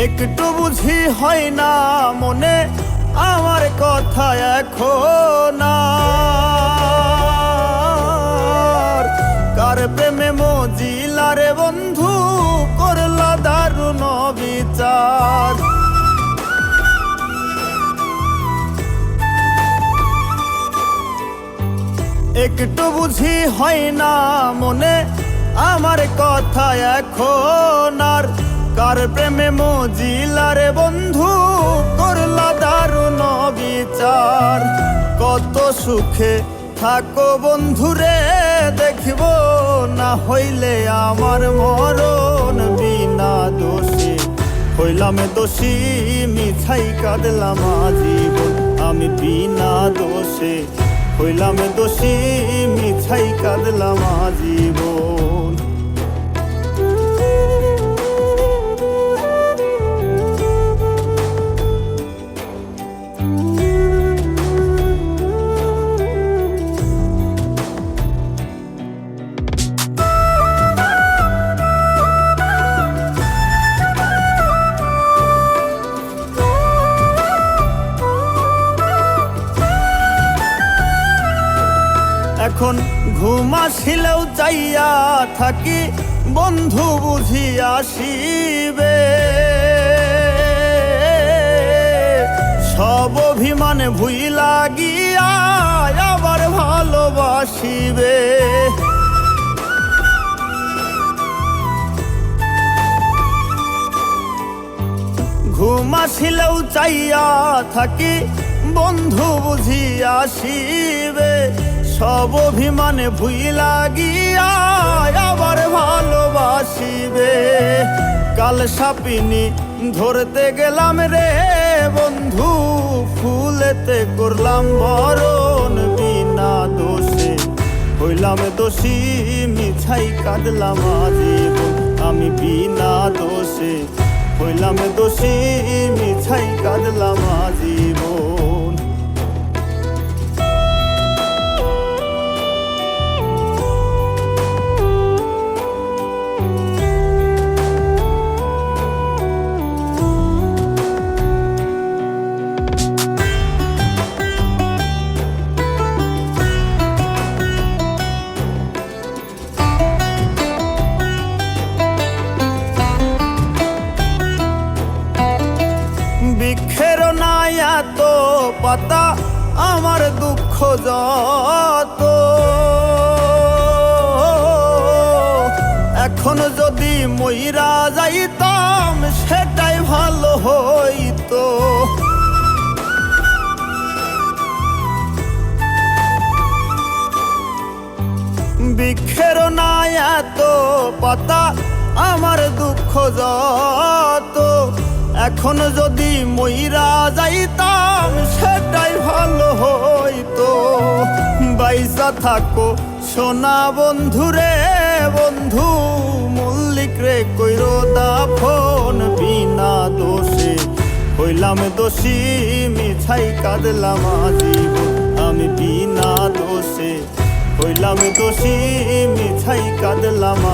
একটু বুঝি হয় না মনে আমার কথা এখন আর। কার প্রেমে মজিলা রে বন্ধু করলা দারুণ বিচার। একটু বুঝি হয় না মনে আমার কথা এখন আর। কার প্রেমে মজিলা রে বন্ধু করলা দারুণ বিচার। কত সুখে থাকো বন্ধুরে দেখিব না হইলে আমার মরণ। বিনা দোষে হইলাম দোষী মিছাই কাঁদলাম আজীবন। আমি বিনা দোষে হইলাম দোষী মিছাই কাঁদলাম আজীবন। এখন ঘুম আসিলেও চাইয়া থাকি বন্ধু বুঝি আসিবে। সব অভিমান ভুইলা গিয়া আবার ভালোবাসিবে। ঘুম আসিলেও চাইয়া থাকি বন্ধু বুঝি আসিবে। সব অভিমানে ভুইলা গিয়া আবার ভালোবাসিবে। কাল সাপিনি ধরতে গেলাম রে বন্ধু ফুলেতে করলাম বরণ। বিনা দোষে হইলাম দোষী মিছাই কাঁদলাম আজীবন। আমি বিনা দোষে হইলাম দোষী মিছাই কাঁদলাম আজীবন। বৃক্ষের নাই এত পাতা আমার দুঃখ যত। এখন যদি মইরা যাইতাম সেটাই ভালো হইতো। বৃক্ষের নাই এত পাতা আমার দুঃখ যত। এখন যদি মইরা যাইতাম সেটাই ভালো হইতো। বাইসা থাকো সোনা বন্ধুরে বন্ধু মল্লিক রে কইরো দাফন। বিনা দোষে হইলাম দোষী মিছাই কাঁদলাম আজীবন। আমি বিনা দোষে হইলাম দোষী মিছাই কাঁদলাম।